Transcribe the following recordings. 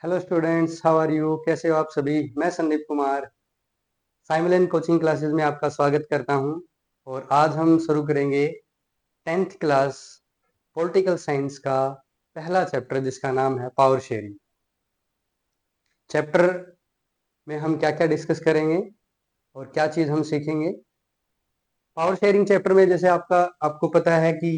Hello students, how are you? कैसे हो आप सभी? मैं संदीप कुमार साइमलन कोचिंग क्लासेस में आपका स्वागत करता हूं। और आज हम शुरू करेंगे 10th क्लास पॉलिटिकल साइंस का पहला चैप्टर जिसका नाम है पावर शेयरिंग। चैप्टर में हम क्या क्या डिस्कस करेंगे और क्या चीज़ हम सीखेंगे। पावर शेयरिंग चैप्टर में जैसे आपको पता है कि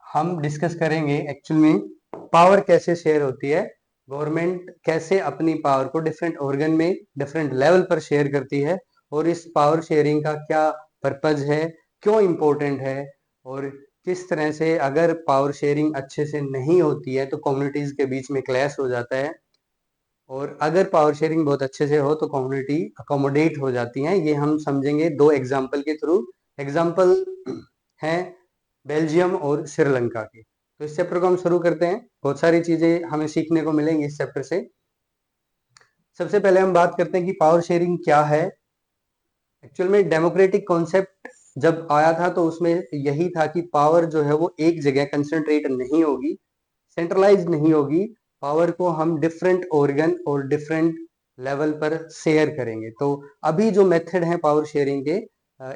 हम डिस्कस करेंगे एक्चुअल में पावर कैसे शेयर होती है, गवर्नमेंट कैसे अपनी पावर को डिफरेंट ऑर्गन में डिफरेंट लेवल पर शेयर करती है, और इस पावर शेयरिंग का क्या पर्पज है, क्यों इम्पोर्टेंट है, और किस तरह से अगर पावर शेयरिंग अच्छे से नहीं होती है तो कम्युनिटीज के बीच में क्लैश हो जाता है, और अगर पावर शेयरिंग बहुत अच्छे से हो तो कम्युनिटी अकोमोडेट हो जाती हैं। ये हम समझेंगे दो एग्जाम्पल के थ्रू। एग्जाम्पल हैं बेल्जियम और श्रीलंका के। तो इस चैप्टर को हम शुरू करते हैं। बहुत सारी चीजें हमें सीखने को मिलेंगी इस चैप्टर से। सबसे पहले हम बात करते हैं कि पावर शेयरिंग क्या है। एक्चुअल में डेमोक्रेटिक कॉन्सेप्ट जब आया था तो उसमें यही था कि पावर जो है वो एक जगह कंसंट्रेट नहीं होगी, सेंट्रलाइज नहीं होगी। पावर को हम डिफरेंट ऑर्गन और डिफरेंट लेवल पर शेयर करेंगे। तो अभी जो मेथड है पावर शेयरिंग के,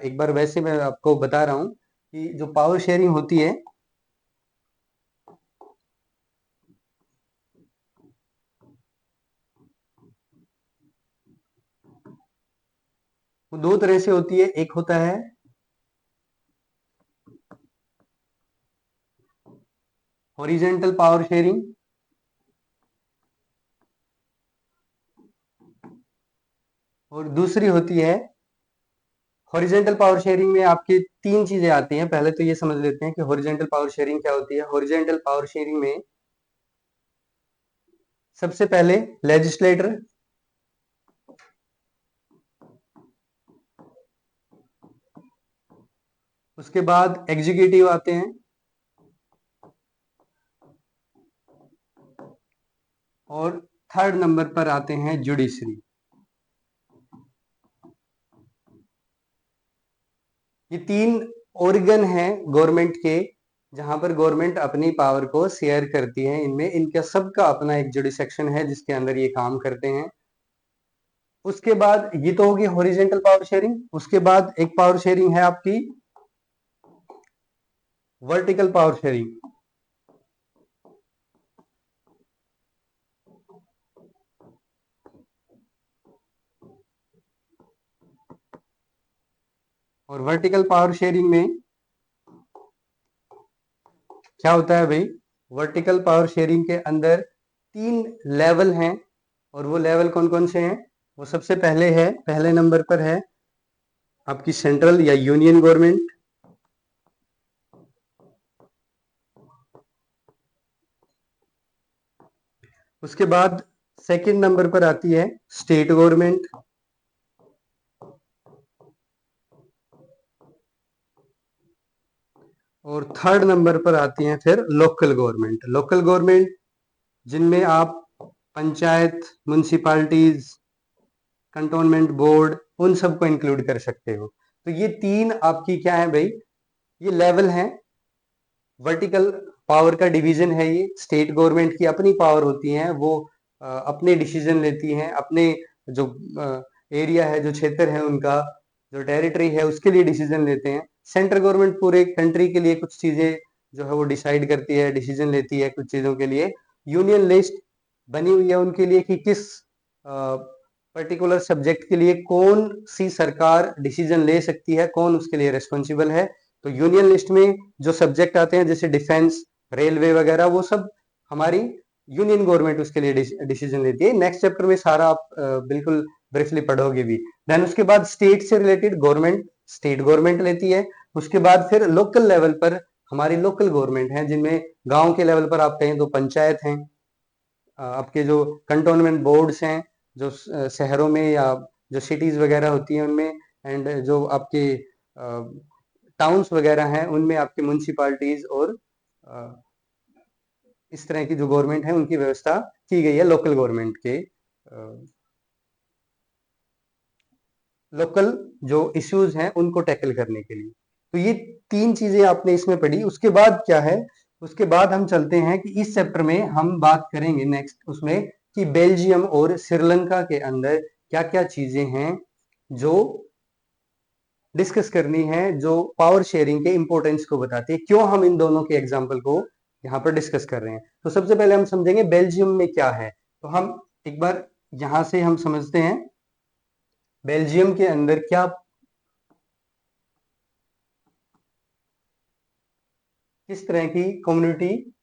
एक बार वैसे मैं आपको बता रहा हूं कि जो पावर शेयरिंग होती है वो दो तरह से होती है। एक होता है हॉरिजेंटल पावर शेयरिंग, और दूसरी होती है हॉरिजेंटल पावर शेयरिंग में आपके तीन चीजें आती हैं। पहले तो ये समझ लेते हैं कि हॉरिजेंटल पावर शेयरिंग क्या होती है। हॉरिजेंटल पावर शेयरिंग में सबसे पहले लेजिस्लेटर, उसके बाद एग्जीक्यूटिव आते हैं, और थर्ड नंबर पर आते हैं जुडिशरी। ये तीन ऑर्गन हैं गवर्नमेंट के, जहां पर गवर्नमेंट अपनी पावर को शेयर करती है। इनमें इनका सबका अपना एक जुडिसेक्शन है जिसके अंदर ये काम करते हैं। उसके बाद ये तो होगी हॉरिजेंटल पावर शेयरिंग। उसके बाद एक पावर शेयरिंग है आपकी वर्टिकल पावर शेयरिंग। और वर्टिकल पावर शेयरिंग में क्या होता है भाई? वर्टिकल पावर शेयरिंग के अंदर तीन लेवल हैं, और वो लेवल कौन कौन से हैं? वो सबसे पहले है, पहले नंबर पर है आपकी सेंट्रल या यूनियन गवर्नमेंट। उसके बाद सेकंड नंबर पर आती है स्टेट गवर्नमेंट। और थर्ड नंबर पर आती हैं फिर लोकल गवर्नमेंट। लोकल गवर्नमेंट जिनमें आप पंचायत, म्युनिसिपालिटीज, कंटोनमेंट बोर्ड, उन सबको इंक्लूड कर सकते हो। तो ये तीन आपकी क्या है भाई? ये लेवल हैं। वर्टिकल पावर का डिवीजन है ये। स्टेट गवर्नमेंट की अपनी पावर होती है, वो अपने डिसीजन लेती हैं, अपने जो एरिया है, जो क्षेत्र है, उनका जो टेरिटरी है उसके लिए डिसीजन लेते हैं। सेंट्रल गवर्नमेंट पूरे कंट्री के लिए कुछ चीजें जो है वो डिसाइड करती है, डिसीजन लेती है कुछ चीजों के लिए। यूनियन लिस्ट बनी हुई है उनके लिए कि किस पर्टिकुलर सब्जेक्ट के लिए कौन सी सरकार डिसीजन ले सकती है, कौन उसके लिए रिस्पॉन्सिबल है। तो यूनियन लिस्ट में जो सब्जेक्ट आते हैं जैसे डिफेंस, रेलवे वगैरह, वो सब हमारी यूनियन गवर्नमेंट उसके लिए डिसीजन लेती है। नेक्स्ट चैप्टर में सारा आप बिल्कुल ब्रीफली पढ़ोगे भी। देन उसके बाद स्टेट से रिलेटेड गवर्नमेंट, स्टेट गवर्नमेंट लेती है। उसके बाद फिर लोकल लेवल पर हमारी लोकल गवर्नमेंट है, जिनमें गांव के लेवल पर आप कहें तो पंचायत हैं, आपके जो कंटोनमेंट बोर्ड्स हैं जो शहरों में या जो सिटीज वगैरह होती हैं उनमें, एंड जो आपके टाउन्स वगैरह हैं उनमें आपके म्युनिसिपालिटीज, और इस तरह की जो गवर्नमेंट है उनकी व्यवस्था की गई है लोकल गवर्नमेंट के, लोकल जो इश्यूज हैं उनको टैकल करने के लिए। तो ये तीन चीजें आपने इसमें पढ़ी। उसके बाद क्या है? उसके बाद हम चलते हैं कि इस चैप्टर में हम बात करेंगे नेक्स्ट उसमें कि बेल्जियम और श्रीलंका के अंदर क्या क्या चीजें हैं जो डिस्कस करनी है, जो पावर शेयरिंग के इंपॉर्टेंस को बताती है, क्यों हम इन दोनों के एग्जाम्पल को यहाँ पर डिस्कस कर रहे हैं। तो सबसे पहले हम समझेंगे बेल्जियम में क्या है। तो हम एक बार यहां से हम समझते हैं बेल्जियम के अंदर क्या किस तरह की कम्युनिटी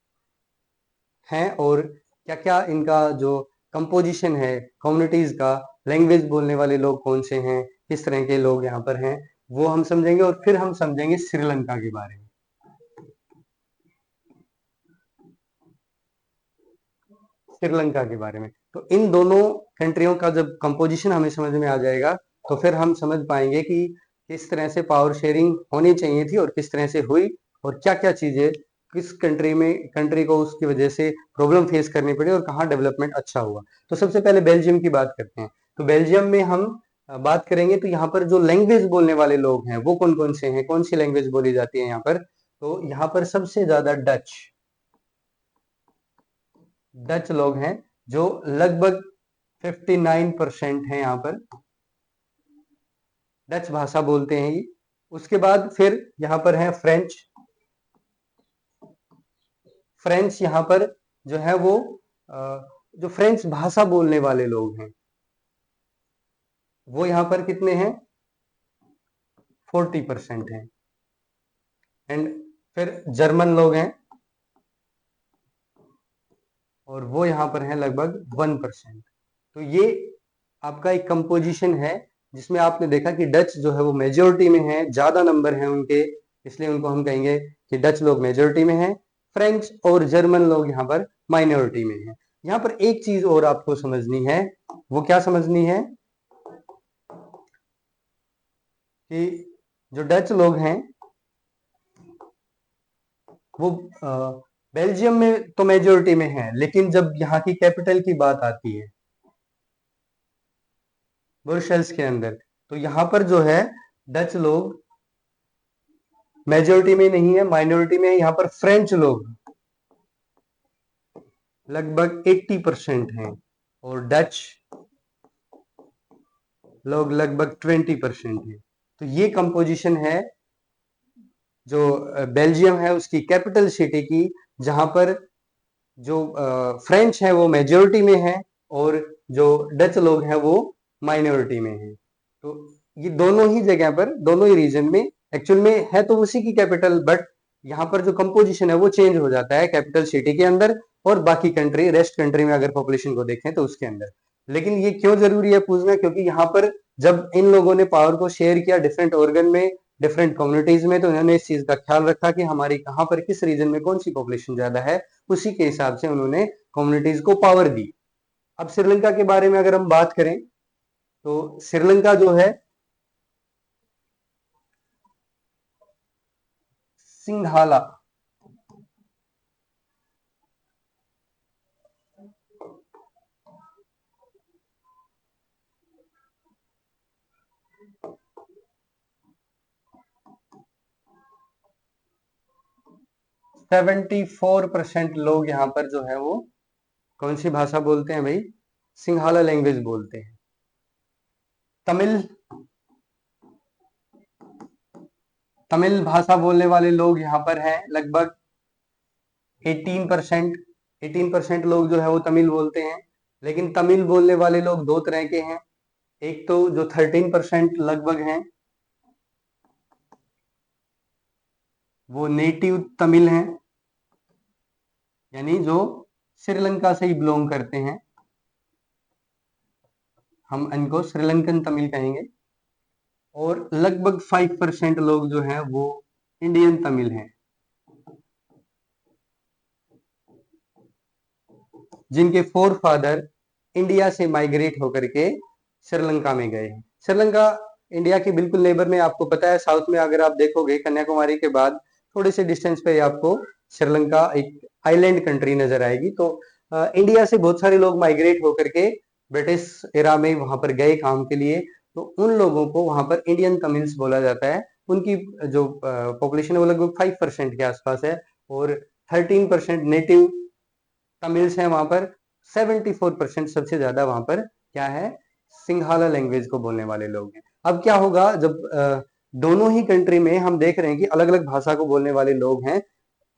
है और क्या क्या इनका जो कंपोजिशन है कम्युनिटीज का, लैंग्वेज बोलने वाले लोग कौन से हैं, किस तरह के लोग यहाँ पर हैं, वो हम समझेंगे। और फिर हम समझेंगे श्रीलंका के बारे में। श्रीलंका के बारे में तो इन दोनों कंट्रियों का जब कंपोजिशन हमें समझ में आ जाएगा तो फिर हम समझ पाएंगे कि किस तरह से पावर शेयरिंग होनी चाहिए थी और किस तरह से हुई, और क्या क्या चीजें किस कंट्री को उसकी वजह से प्रॉब्लम फेस करनी पड़ी और कहाँ डेवलपमेंट अच्छा हुआ। तो सबसे पहले बेल्जियम की बात करते हैं। तो बेल्जियम में हम बात करेंगे तो यहाँ पर जो लैंग्वेज बोलने वाले लोग हैं वो कौन कौन से हैं, कौन सी लैंग्वेज बोली जाती है यहाँ पर। तो यहाँ पर सबसे ज्यादा डच लोग हैं जो लगभग 59% है यहाँ पर, डच भाषा बोलते हैं ये। उसके बाद फिर यहाँ पर है फ्रेंच। फ्रेंच यहाँ पर जो है वो जो फ्रेंच भाषा बोलने वाले लोग हैं वो यहाँ पर कितने हैं, 40% हैं। एंड फिर जर्मन लोग हैं और वो यहाँ पर है लगभग 1%। तो ये आपका एक कंपोजिशन है जिसमें आपने देखा कि डच जो है वो मेजोरिटी में है, ज्यादा नंबर है उनके, इसलिए उनको हम कहेंगे कि डच लोग मेजोरिटी में हैं। फ्रेंच और जर्मन लोग यहाँ पर माइनॉरिटी में हैं। यहाँ पर एक चीज और आपको समझनी है, वो क्या समझनी है कि जो डच लोग हैं वो बेल्जियम में तो मेजोरिटी में है, लेकिन जब यहाँ की कैपिटल की बात आती है ब्रुसेल्स के अंदर, तो यहाँ पर जो है डच लोग मेजोरिटी में नहीं है, माइनॉरिटी में है। यहाँ पर फ्रेंच लोग लगभग 80% हैं और डच लोग लगभग 20% हैं। तो ये कंपोजिशन है जो बेल्जियम है उसकी कैपिटल सिटी की, जहां पर जो फ्रेंच है वो मेजोरिटी में है और जो डच लोग हैं वो माइनॉरिटी में है। तो ये दोनों ही जगह पर, दोनों ही रीजन में एक्चुअल में है तो उसी की कैपिटल, बट यहाँ पर जो कंपोजिशन है वो चेंज हो जाता है कैपिटल सिटी के अंदर और बाकी कंट्री, रेस्ट कंट्री में अगर पॉपुलेशन को देखें तो उसके अंदर। लेकिन ये क्यों जरूरी है पूछना, क्योंकि यहाँ पर जब इन लोगों ने पावर को शेयर किया डिफरेंट ऑर्गन में, डिफरेंट कम्युनिटीज में, तो उन्होंने इस चीज का ख्याल रखा कि हमारी कहाँ पर किस रीजन में कौन सी पॉपुलेशन ज्यादा है, उसी के हिसाब से उन्होंने कम्युनिटीज को पावर दी। अब श्रीलंका के बारे में अगर हम बात करें तो श्रीलंका जो है सिंघाला 74% लोग यहाँ पर जो है वो कौन सी भाषा बोलते हैं भाई, सिंघाला लैंग्वेज बोलते हैं। तमिल तमिल भाषा बोलने वाले लोग यहाँ पर हैं लगभग 18%। 18% लोग जो है वो तमिल बोलते हैं। लेकिन तमिल बोलने वाले लोग दो तरह के हैं, एक तो जो 13% लगभग हैं वो नेटिव तमिल हैं, यानी जो श्रीलंका से ही बिलोंग करते हैं, हम इनको श्रीलंकन तमिल कहेंगे। और लगभग 5% लोग जो हैं वो इंडियन तमिल हैं, जिनके फोर फादर इंडिया से माइग्रेट होकर के श्रीलंका में गए हैं। श्रीलंका इंडिया के बिल्कुल नेबर में, आपको पता है साउथ में अगर आप देखोगे कन्याकुमारी के बाद थोड़े से डिस्टेंस पे आपको श्रीलंका एक आइलैंड कंट्री नजर आएगी। तो इंडिया से बहुत सारे लोग माइग्रेट होकर के ब्रिटिश एरा में वहां पर गए काम के लिए, तो उन लोगों को वहां पर इंडियन तमिल्स बोला जाता है। उनकी जो पॉपुलेशन है वो लगभग 5% के आसपास है और 13% नेटिव तमिल्स हैं वहां पर। 74% सबसे ज्यादा वहां पर क्या है, सिंघाला लैंग्वेज को बोलने वाले लोग हैं। अब क्या होगा जब दोनों ही कंट्री में हम देख रहे हैं कि अलग अलग भाषा को बोलने वाले लोग हैं,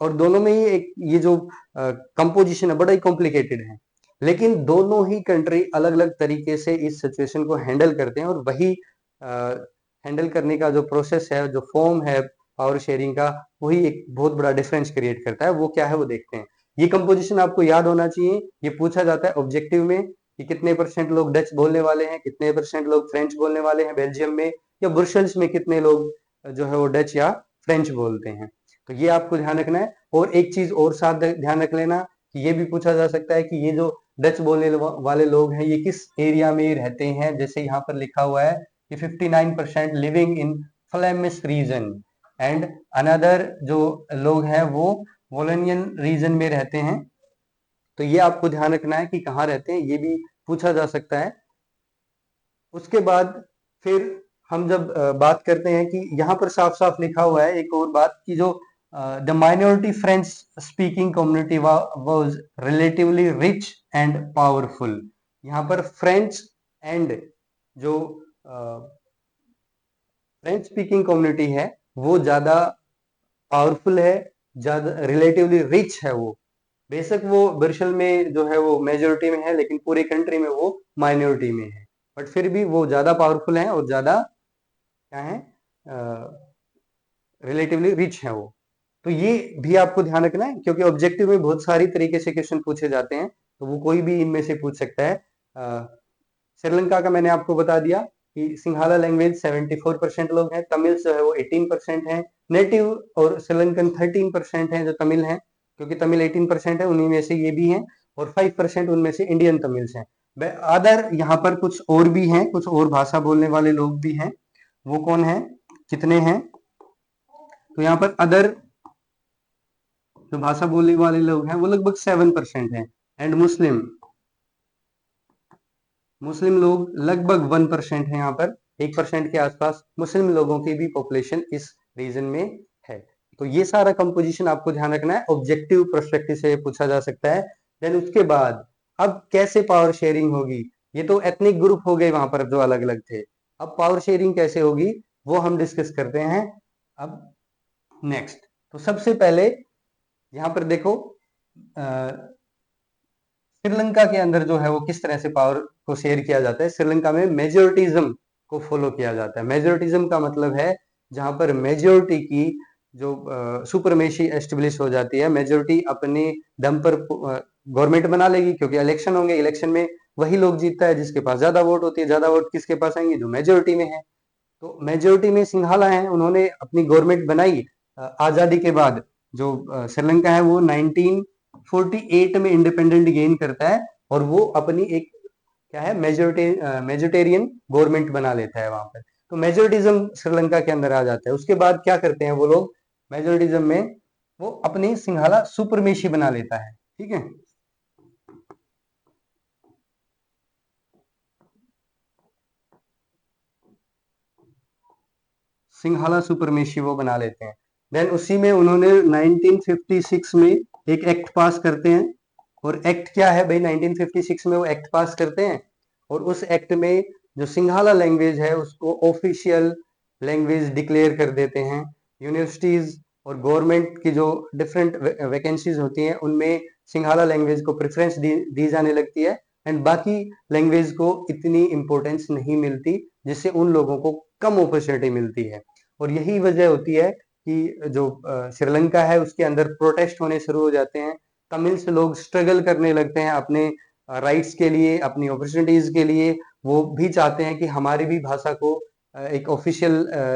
और दोनों में ही एक ये जो कंपोजिशन है बड़ा ही कॉम्प्लिकेटेड है, लेकिन दोनों ही कंट्री अलग अलग तरीके से इस सिचुएशन को हैंडल करते हैं, और वही हैंडल करने का जो प्रोसेस है, जो फॉर्म है पावर शेयरिंग का, वही एक बहुत बड़ा डिफरेंस क्रिएट करता है। वो क्या है वो देखते हैं। ये कंपोजिशन आपको याद होना चाहिए। ये पूछा जाता है ऑब्जेक्टिव में कि कितने परसेंट लोग डच बोलने वाले हैं, कितने परसेंट लोग फ्रेंच बोलने वाले हैं बेल्जियम में, या ब्रुसेल्स में कितने लोग जो है वो डच या फ्रेंच बोलते हैं। तो ये आपको ध्यान रखना है। और एक चीज और साथ ध्यान रख लेना कि ये भी पूछा जा सकता है कि ये जो डच बोलने वाले लोग हैं ये किस एरिया में रहते हैं। जैसे यहाँ पर लिखा हुआ है कि 59% living in Flemish region, and another जो लोग हैं वो वोलोनियन रीजन में रहते हैं। तो ये आपको ध्यान रखना है कि कहाँ रहते हैं, ये भी पूछा जा सकता है। उसके बाद फिर हम जब बात करते हैं कि यहाँ पर साफ साफ लिखा हुआ है एक और बात कि जो the minority French speaking community was relatively rich and powerful. यहाँ पर फ्रेंच एंड जो फ्रेंच स्पीकिंग कम्युनिटी है वो ज्यादा पावरफुल है, ज्यादा रिलेटिवली रिच है। वो बेशक वो ब्रसेल में जो है वो मेजोरिटी में है, लेकिन पूरी कंट्री में वो माइनॉरिटी में है, बट फिर भी वो ज्यादा पावरफुल है और ज्यादा क्या है, रिलेटिवली रिच है वो। तो ये भी आपको ध्यान रखना है, क्योंकि ऑब्जेक्टिव में बहुत सारी तरीके से क्वेश्चन पूछे जाते हैं, तो वो कोई भी इनमें से पूछ सकता है। श्रीलंका का मैंने आपको बता दिया कि सिंघाला लैंग्वेज 74% लोग हैं, तमिल जो है वो 18% है, नेटिव और श्रीलंकन 13% है जो तमिल है, क्योंकि तमिल 18% है, उन्हीं में से ये भी है, और 5% उनमें से इंडियन तमिल्स हैं। अदर यहाँ पर कुछ और भी हैं, कुछ और भाषा बोलने वाले लोग भी हैं। वो कौन है, कितने हैं, तो यहाँ पर अदर जो भाषा बोलने वाले लोग हैं वो लगभग 7% हैं, एंड मुस्लिम लोग लगभग 1% है। यहाँ पर 1% के आसपास मुस्लिम लोगों की भी पॉपुलेशन इस रीजन में है। तो ये सारा कंपोजिशन आपको ध्यान रखना है, ऑब्जेक्टिव पर्सपेक्टिव से पूछा जा सकता है। देन उसके बाद अब कैसे पावर शेयरिंग होगी, ये तो एथनिक ग्रुप हो गए वहां पर जो अलग अलग थे। अब पावर शेयरिंग कैसे होगी वो हम डिस्कस करते हैं अब नेक्स्ट। तो सबसे पहले यहाँ पर देखो श्रीलंका के अंदर जो है वो किस तरह से पावर को शेयर किया जाता है। श्रीलंका में मेजोरिटिज्म को फॉलो किया जाता है। मेजोरिटिज्म का मतलब है जहां पर मेजोरिटी की जो सुपरमेशी एस्टेब्लिश हो जाती है, मेजोरिटी अपने दम पर गवर्नमेंट बना लेगी, क्योंकि इलेक्शन होंगे, इलेक्शन में वही लोग जीतता है जिसके पास ज्यादा वोट होती है। ज्यादा वोट किसके पास आएंगे, जो मेजोरिटी में है। तो मेजोरिटी में सिंघाला है, उन्होंने अपनी गवर्नमेंट बनाई आजादी के बाद। जो श्रीलंका है वो 1948 में इंडिपेंडेंट गेन करता है, और वो अपनी एक क्या है, मेजोरिटेरियन गवर्नमेंट बना लेता है वहां पर। तो मेजोरिटिज्म श्रीलंका के अंदर आ जाता है। उसके बाद क्या करते हैं वो लोग, मेजोरिटिज्म में वो अपनी सिंघाला सुपरमेशी बना लेता है। ठीक है, सिंघाला सुपरमेशी वो बना लेते हैं। देन उसी में उन्होंने 1956 में एक एक्ट पास करते हैं। और एक्ट क्या है भाई, 1956 में वो एक्ट पास करते हैं, और उस एक्ट में जो सिंघाला लैंग्वेज है उसको ऑफिशियल लैंग्वेज डिक्लेयर कर देते हैं। यूनिवर्सिटीज और गवर्नमेंट की जो डिफरेंट वैकेंसीज होती हैं उनमें सिंघाला लैंग्वेज को प्रेफरेंस दी जाने लगती है, एंड बाकी लैंग्वेज को इतनी इंपॉर्टेंस नहीं मिलती, जिससे उन लोगों को कम अपॉर्चुनिटी मिलती है। और यही वजह होती है कि जो श्रीलंका है उसके अंदर प्रोटेस्ट होने शुरू हो जाते हैं। तमिल से लोग स्ट्रगल करने लगते हैं अपने राइट्स के लिए, अपनी अपॉर्चुनिटीज के लिए। वो भी चाहते हैं कि हमारी भी भाषा को एक ऑफिशियल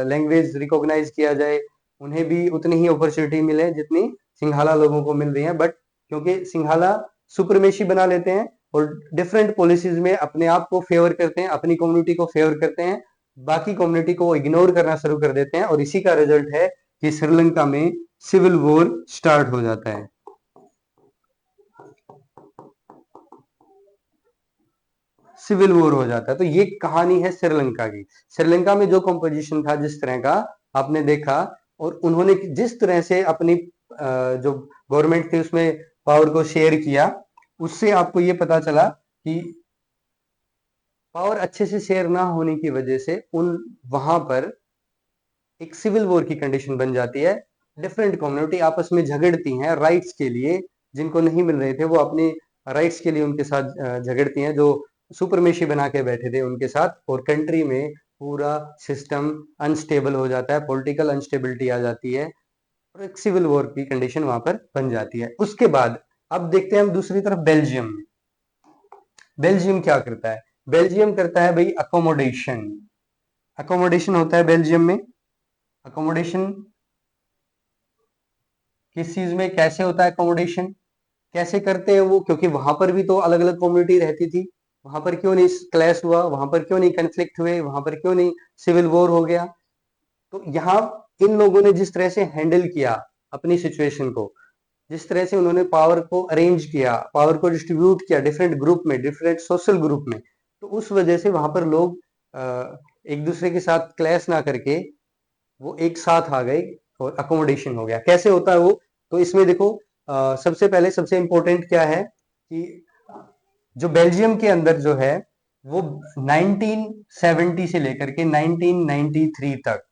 लैंग्वेज रिकॉग्नाइज किया जाए, उन्हें भी उतनी ही अपॉर्चुनिटी मिले जितनी सिंघाला लोगों को मिल रही है। बट क्योंकि सिंघाला सुपरमेशी बना लेते हैं और डिफरेंट पॉलिसीज में अपने आप को फेवर करते हैं, अपनी कम्युनिटी को फेवर करते हैं, बाकी कम्युनिटी को इग्नोर करना शुरू कर देते हैं, और इसी का रिजल्ट है कि श्रीलंका में सिविल वॉर स्टार्ट हो जाता है। सिविल वॉर हो जाता है। तो ये कहानी है श्रीलंका की। श्रीलंका में जो कंपोजिशन था जिस तरह का आपने देखा, और उन्होंने जिस तरह से अपनी जो गवर्नमेंट थी उसमें पावर को शेयर किया, उससे आपको ये पता चला कि पावर अच्छे से शेयर ना होने की वजह से उन वहां पर एक सिविल वॉर की कंडीशन बन जाती है। डिफरेंट कम्युनिटी आपस में झगड़ती हैं राइट्स के लिए, जिनको नहीं मिल रहे थे वो अपने राइट्स के लिए उनके साथ झगड़ती हैं, जो सुपरमेशी बना के बैठे थे उनके साथ, और कंट्री में पूरा सिस्टम अनस्टेबल हो जाता है, पॉलिटिकल अनस्टेबिलिटी आ जाती है और एक सिविल वॉर की कंडीशन वहां पर बन जाती है। उसके बाद अब देखते हैं हम दूसरी तरफ बेल्जियम में। बेल्जियम क्या करता है? बेल्जियम करता है भाई अकोमोडेशन। अकोमोडेशन होता है बेल्जियम में। अकोमोडेशन किस चीज में कैसे होता है अकोमोडेशन, कैसे करते हैं वो? क्योंकि वहां पर भी तो अलग अलग कम्युनिटी रहती थी, वहां पर क्यों नहीं क्लैश हुआ, वहां पर क्यों नहीं कन्फ्लिक्ट हुए, वहां पर क्यों नहीं सिविल वॉर हो गया? तो यहाँ इन लोगों ने जिस तरह से हैंडल किया अपनी सिचुएशन को, जिस तरह से उन्होंने पावर को अरेंज किया, पावर को डिस्ट्रीब्यूट किया डिफरेंट ग्रुप में, डिफरेंट सोशल ग्रुप में, तो उस वजह से वहां पर लोग एक दूसरे के साथ क्लैश ना करके वो एक साथ आ गए और अकोमोडेशन हो गया। कैसे होता है वो? तो इसमें देखो, सबसे पहले सबसे इंपॉर्टेंट क्या है कि जो बेल्जियम के अंदर जो है वो 1970 से लेकर के 1993 तक,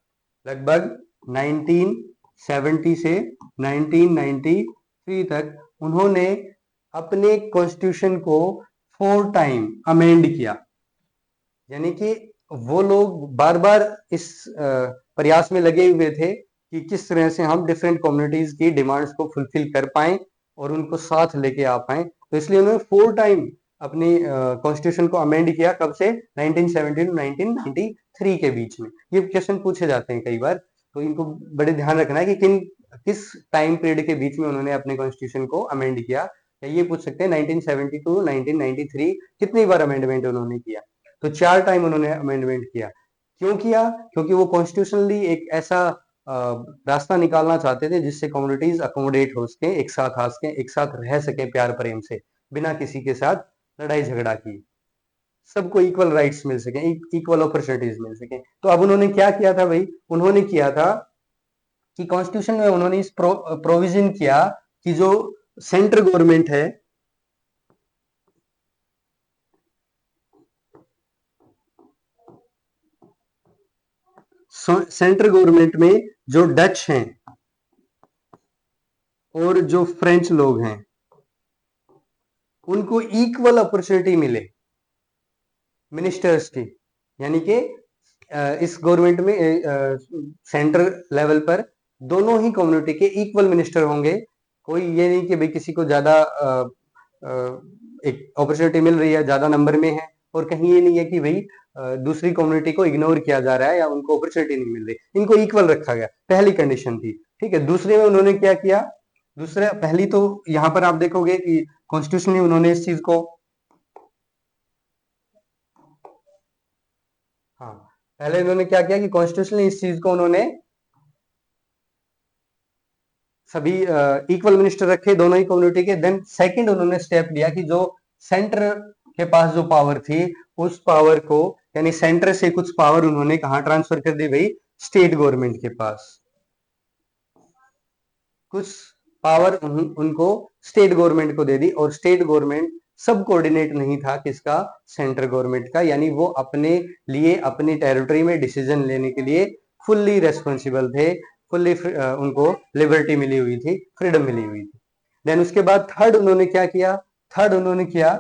लगभग 1970 से 1993 तक उन्होंने अपने कॉन्स्टिट्यूशन को 4 टाइम अमेंड किया। यानी कि वो लोग बार बार इस प्रयास में लगे हुए थे कि किस तरह से हम डिफरेंट कम्युनिटीज की डिमांड्स को फुलफिल कर पाए और उनको साथ लेके आ पाए। तो इसलिए उन्होंने 4 टाइम अपनी कॉन्स्टिट्यूशन को अमेंड किया। कब से? 1970 टू 1993 के बीच में। ये क्वेश्चन पूछे जाते हैं कई बार, तो इनको बड़े ध्यान रखना है कि किस टाइम पीरियड के बीच में उन्होंने अपने कॉन्स्टिट्यूशन को अमेंड किया। या ये पूछ सकते हैं 1970 टू 1993 कितनी बार अमेंडमेंट उन्होंने किया? तो 4 टाइम उन्होंने अमेंडमेंट किया। क्यों किया? क्योंकि वो कॉन्स्टिट्यूशनली एक ऐसा रास्ता निकालना चाहते थे जिससे कम्युनिटीज अकोमोडेट हो सके, एक साथ आ सके, एक साथ रह सके प्यार प्रेम से, बिना किसी के साथ लड़ाई झगड़ा की, सबको इक्वल राइट्स मिल सके, इक्वल अपॉर्चुनिटीज मिल सके। तो अब उन्होंने क्या किया था भाई? उन्होंने किया था कि कॉन्स्टिट्यूशन में उन्होंने इस प्रोविजन किया कि जो सेंट्रल गवर्नमेंट है, सेंट्रल गवर्नमेंट में जो डच हैं और जो फ्रेंच लोग हैं उनको इक्वल अपॉर्चुनिटी मिले मिनिस्टर्स की। यानी कि इस गवर्नमेंट में सेंट्रल लेवल पर दोनों ही कम्युनिटी के इक्वल मिनिस्टर होंगे। कोई ये नहीं कि भाई किसी को ज्यादा एक अपॉर्चुनिटी मिल रही है, ज्यादा नंबर में है, और कहीं ये नहीं है कि भाई दूसरी कम्युनिटी को इग्नोर किया जा रहा है या उनको अपॉर्चुनिटी नहीं मिल रही। इनको इक्वल रखा गया, पहली कंडीशन थी। ठीक है। दूसरे में उन्होंने क्या किया? दूसरा, पहली तो यहां पर आप देखोगे कि कॉन्स्टिट्यूशनली उन्होंने इस चीज को, हाँ, पहले इन्होंने क्या किया कि कॉन्स्टिट्यूशनली इस चीज को उन्होंने सभी इक्वल मिनिस्टर रखे दोनों ही कम्युनिटी के। देन सेकंड उन्होंने स्टेप लिया कि जो सेंटर के पास जो पावर थी उस पावर को, यानी सेंटर से कुछ पावर उन्होंने कहा ट्रांसफर कर दी भाई? स्टेट गवर्नमेंट के पास। कुछ पावर उनको स्टेट गवर्नमेंट को दे दी, और स्टेट गवर्नमेंट सब कोऑर्डिनेट नहीं था किसका? सेंट्रल गवर्नमेंट का। यानी वो अपने लिए अपनी टेरिटरी में डिसीजन लेने के लिए फुल्ली रेस्पॉन्सिबल थे, फुल्ली उनको लिबर्टी मिली हुई थी, फ्रीडम मिली हुई थी। देन उसके बाद थर्ड उन्होंने क्या किया? थर्ड उन्होंने किया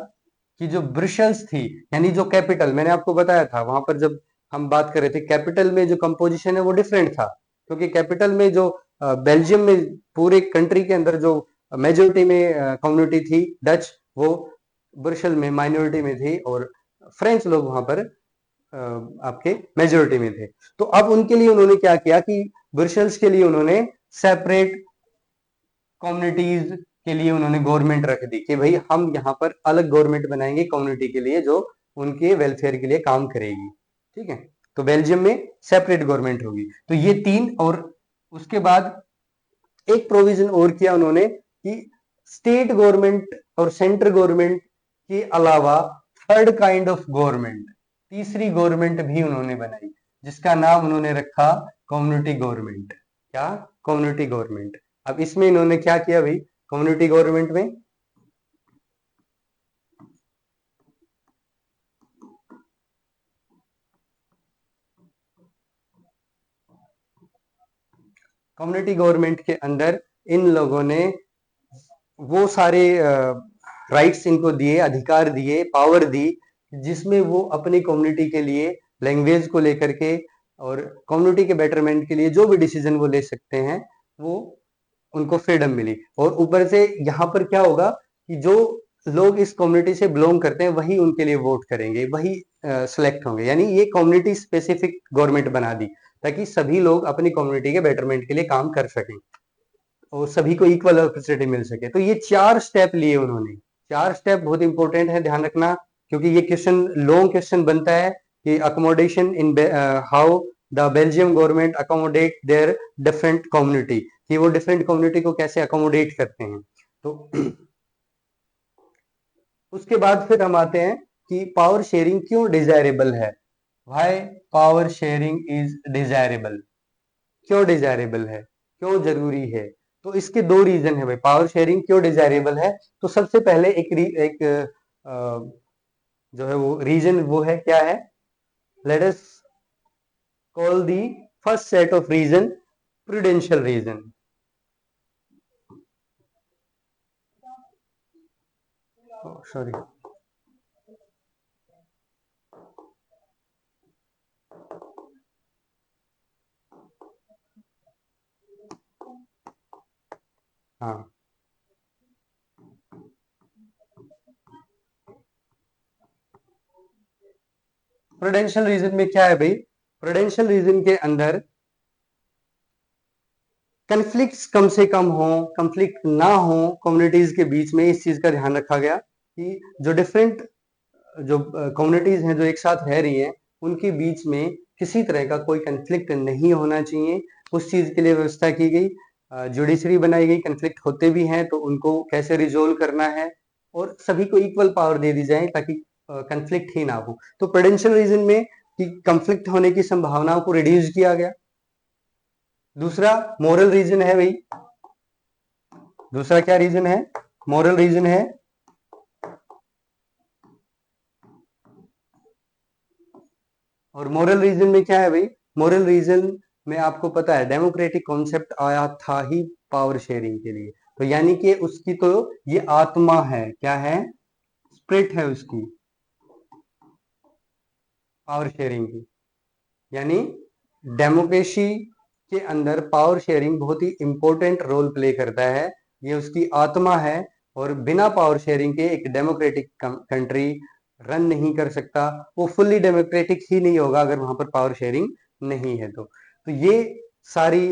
कि जो ब्रसेल्स थी, यानी जो कैपिटल, मैंने आपको बताया था वहां पर जब हम बात कर रहे थे, कैपिटल में जो कंपोजिशन है वो डिफरेंट था। क्योंकि कैपिटल में जो बेल्जियम में पूरे कंट्री के अंदर जो मेजोरिटी में कम्युनिटी थी डच, वो ब्रसेल में माइनॉरिटी में थी, और फ्रेंच लोग वहां पर आपके मेजोरिटी में थे। तो अब उनके लिए उन्होंने क्या किया कि ब्रसेल्स के लिए उन्होंने सेपरेट कम्युनिटीज के लिए उन्होंने गवर्नमेंट रख दी कि भाई हम यहाँ पर अलग गवर्नमेंट बनाएंगे कम्युनिटी के लिए, जो उनके वेलफेयर के लिए काम करेगी। ठीक है। तो बेल्जियम में सेपरेट गवर्नमेंट होगी। तो ये तीन, और उसके बाद एक प्रोविजन और किया उन्होंने कि स्टेट गवर्नमेंट और सेंट्रल गवर्नमेंट के अलावा थर्ड काइंड ऑफ गवर्नमेंट, तीसरी गवर्नमेंट भी उन्होंने बनाई, जिसका नाम उन्होंने रखा कम्युनिटी गवर्नमेंट। क्या? Community government. अब इसमें इन्होंने क्या किया भाई? कम्युनिटी गवर्नमेंट में कम्युनिटी गवर्नमेंट के अंदर इन लोगों ने वो सारे राइट्स इनको दिए, अधिकार दिए, पावर दी, जिसमें वो अपनी कम्युनिटी के लिए लैंग्वेज को लेकर के और कम्युनिटी के बेटरमेंट के लिए जो भी डिसीजन वो ले सकते हैं, वो उनको फ्रीडम मिली। और ऊपर से यहाँ पर क्या होगा कि जो लोग इस कम्युनिटी से बिलोंग करते हैं वही उनके लिए वोट करेंगे, वही सिलेक्ट होंगे। यानी ये कम्युनिटी स्पेसिफिक गवर्नमेंट बना दी ताकि सभी लोग अपनी कम्युनिटी के बेटरमेंट के लिए काम कर सकें और सभी को इक्वल अपॉर्चुनिटी मिल सके। तो ये 4 स्टेप लिए उन्होंने। 4 स्टेप बहुत इंपॉर्टेंट है, ध्यान रखना, क्योंकि ये क्वेश्चन लॉन्ग क्वेश्चन बनता है कि accommodation in how the Belgium government accommodate their different community, कि वो डिफरेंट कम्युनिटी को कैसे अकोमोडेट करते हैं। तो उसके बाद फिर हम आते हैं कि पावर शेयरिंग क्यों डिजायरेबल है। Why power sharing is desirable, क्यों डिजायरेबल है, क्यों जरूरी है। तो इसके 2 रीजन है भाई, पावर शेयरिंग क्यों डिजायरेबल है। तो सबसे पहले एक जो है वो रीजन वो है, क्या है, let us call the first set of reason prudential reason. Sorry, हाँ, प्रूडेंशियल रीजन में क्या है भाई, प्रूडेंशियल रीजन के अंदर कन्फ्लिक्ट्स कम से कम हो, कन्फ्लिक्ट ना हो कम्युनिटीज के बीच में, इस चीज का ध्यान रखा गया कि जो डिफरेंट जो कम्युनिटीज हैं जो एक साथ रह रही हैं, उनके बीच में किसी तरह का कोई कन्फ्लिक्ट नहीं होना चाहिए। उस चीज के लिए व्यवस्था की गई, जुडिशरी बनाई गई, कन्फ्लिक्ट होते भी हैं तो उनको कैसे रिजोल्व करना है, और सभी को इक्वल पावर दे दी जाए ताकि कन्फ्लिक्ट ही ना हो। तो प्रूडेंशियल रीजन में कि कन्फ्लिक्ट होने की संभावनाओं को रिड्यूस किया गया। दूसरा मोरल रीजन है भाई, दूसरा क्या रीजन है, मोरल रीजन है। और मोरल रीजन में क्या है भाई, मोरल रीजन में आपको पता है डेमोक्रेटिक कॉन्सेप्ट आया था ही पावर शेयरिंग के लिए। तो यानी कि उसकी तो ये आत्मा है, क्या है, स्पिरिट है उसकी, पावर शेयरिंग की। यानी डेमोक्रेसी के अंदर पावर शेयरिंग बहुत ही इंपॉर्टेंट रोल प्ले करता है, ये उसकी आत्मा है। और बिना पावर शेयरिंग के एक डेमोक्रेटिक कंट्री रन नहीं कर सकता, वो फुल्ली डेमोक्रेटिक ही नहीं होगा अगर वहां पर पावर शेयरिंग नहीं है। तो ये सारी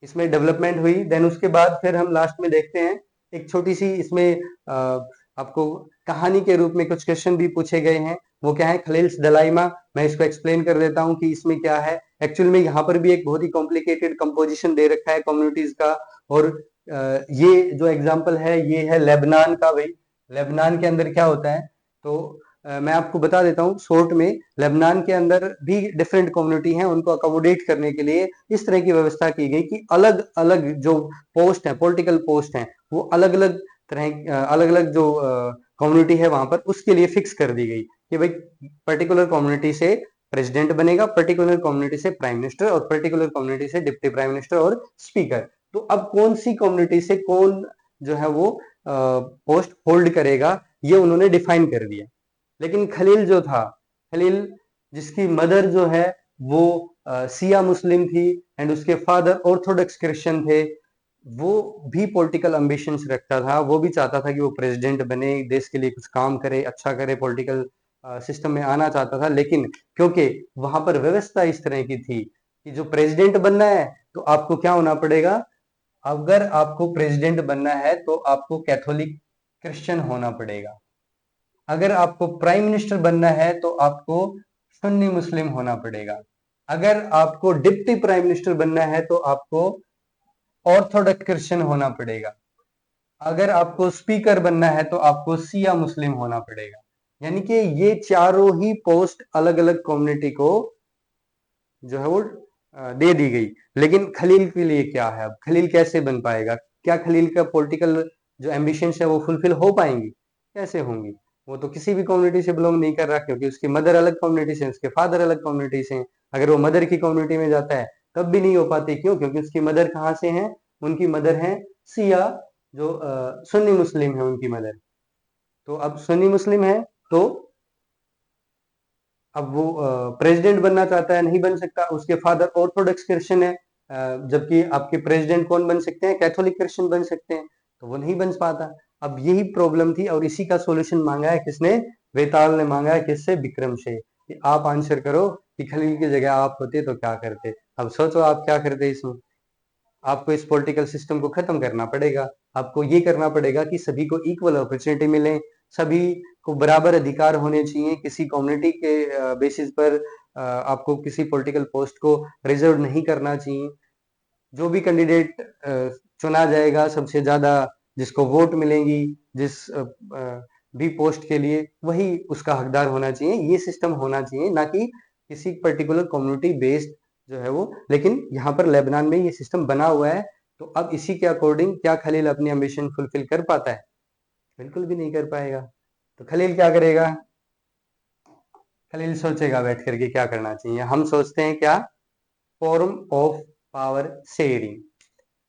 इसमें डेवलपमेंट हुई। देन उसके बाद फिर हम लास्ट में देखते हैं एक छोटी सी इसमें आपको कहानी के रूप में कुछ क्वेश्चन भी पूछे गए हैं। वो क्या है, खलील्स दलाइमा। मैं इसको एक्सप्लेन कर देता हूँ कि इसमें क्या है। एक्चुअल में यहाँ पर भी एक बहुत ही कॉम्प्लिकेटेड कंपोजिशन दे रखा है कम्युनिटीज का। और ये जो एग्जाम्पल है ये है लेबनान का भाई। लेबनान के अंदर क्या होता है, तो मैं आपको बता देता हूँ शॉर्ट में। लेबनान के अंदर भी डिफरेंट कम्युनिटी हैं, उनको अकोमोडेट करने के लिए इस तरह की व्यवस्था की गई कि अलग अलग जो पोस्ट है, पॉलिटिकल पोस्ट हैं, वो अलग अलग तरह, अलग अलग जो कम्युनिटी है वहां पर उसके लिए फिक्स कर दी गई कि भाई पर्टिकुलर कम्युनिटी से प्रेसिडेंट बनेगा, पर्टिकुलर कम्युनिटी से प्राइम मिनिस्टर, और पर्टिकुलर कम्युनिटी से डिप्टी प्राइम मिनिस्टर और स्पीकर। तो अब कौन सी कम्युनिटी से कौन जो है वो पोस्ट होल्ड करेगा, ये उन्होंने डिफाइन कर दिया। लेकिन खलील जो था, खलील जिसकी मदर जो है वो सिया मुस्लिम थी एंड उसके फादर ऑर्थोडॉक्स क्रिश्चियन थे, वो भी पॉलिटिकल एम्बिशंस रखता था। वो भी चाहता था कि वो प्रेसिडेंट बने, देश के लिए कुछ काम करे, अच्छा करे, पॉलिटिकल सिस्टम में आना चाहता था। लेकिन क्योंकि वहां पर व्यवस्था इस तरह की थी कि जो प्रेसिडेंट बनना है तो आपको क्या होना पड़ेगा, अगर आपको प्रेसिडेंट बनना है तो आपको कैथोलिक क्रिश्चियन होना पड़ेगा। अगर आपको प्राइम मिनिस्टर बनना है तो आपको सुन्नी मुस्लिम होना पड़ेगा। अगर आपको डिप्टी प्राइम मिनिस्टर बनना है तो आपको ऑर्थोडॉक्स क्रिश्चियन होना पड़ेगा। अगर आपको स्पीकर बनना है तो आपको सिया मुस्लिम होना पड़ेगा। यानी कि ये चारों ही पोस्ट अलग अलग कम्युनिटी को जो है वो दे दी गई। लेकिन खलील के लिए क्या है, अब खलील कैसे बन पाएगा, क्या खलील का पॉलिटिकल जो एम्बिशंस है वो फुलफिल हो पाएंगी, कैसे होंगी। वो तो किसी भी कम्युनिटी से बिलोंग नहीं कर रहा, क्योंकि उसकी मदर अलग कम्युनिटी से, उसके फादर अलग कम्युनिटी से। अगर वो मदर की कम्युनिटी में जाता है तब भी नहीं हो पाते, क्यों? क्योंकि उसकी मदर कहाँ से है? उनकी मदर है सिया, जो सुन्नी मुस्लिम है उनकी मदर। तो अब सुन्नी मुस्लिम है, तो अब वो प्रेसिडेंट बनना चाहता है, नहीं बन सकता। उसके फादर ऑर्थोडॉक्स क्रिश्चियन है, जबकि आपके प्रेसिडेंट कौन बन सकते हैं? कैथोलिक क्रिश्चियन बन सकते हैं, तो वो नहीं बन पाता। अब यही प्रॉब्लम थी और इसी का सॉल्यूशन मांगा है किसने? वेताल ने मांगा है, किससे? विक्रम से, कि आप आंसर करो कि खलील की जगह आप होते तो क्या करते। अब सोचो आप क्या करते इसमें। आपको इस पॉलिटिकल सिस्टम को खत्म करना पड़ेगा। आपको ये करना पड़ेगा कि सभी को इक्वल अपॉर्चुनिटी मिले, सभी को बराबर अधिकार होने चाहिए, किसी कम्युनिटी के बेसिस पर आपको किसी पॉलिटिकल पोस्ट को रिजर्व नहीं करना चाहिए। जो भी कैंडिडेट चुना जाएगा, सबसे ज्यादा जिसको वोट मिलेंगी जिस भी पोस्ट के लिए, वही उसका हकदार होना चाहिए। ये सिस्टम होना चाहिए, ना कि किसी पर्टिकुलर कम्युनिटी बेस्ड जो है वो। लेकिन यहाँ पर लेबनान में ये सिस्टम बना हुआ है, तो अब इसी के अकॉर्डिंग क्या खलील अपनी एम्बिशन फुलफिल कर पाता है? बिल्कुल भी नहीं कर पाएगा। तो खलील क्या करेगा? खलील सोचेगा बैठ करके क्या करना चाहिए। हम सोचते हैं क्या? Form of power sharing,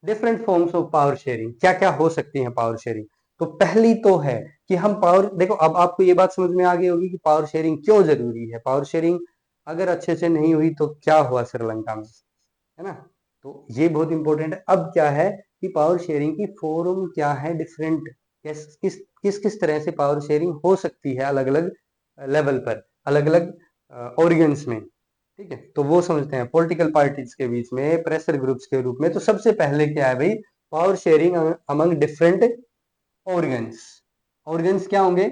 different forms of power sharing. क्या क्या हो सकती है पावर शेयरिंग? तो पहली तो है कि हम पावर, देखो अब आपको ये बात समझ में आ गई होगी कि पावर शेयरिंग क्यों जरूरी है। पावर शेयरिंग अगर अच्छे से नहीं हुई तो क्या हुआ श्रीलंका में, है ना? तो ये बहुत इंपॉर्टेंट है। अब क्या है कि पावर शेयरिंग की फॉर्म क्या है, डिफरेंट, किस किस किस किस तरह से पावर शेयरिंग हो सकती है अलग अलग लेवल पर, अलग अलग ऑर्गन्स में। ठीक है, तो वो समझते हैं पॉलिटिकल पार्टीज के बीच में, प्रेशर ग्रुप्स के रूप में। तो सबसे पहले क्या है भाई? Power sharing among different organs. Organs क्या होंगे?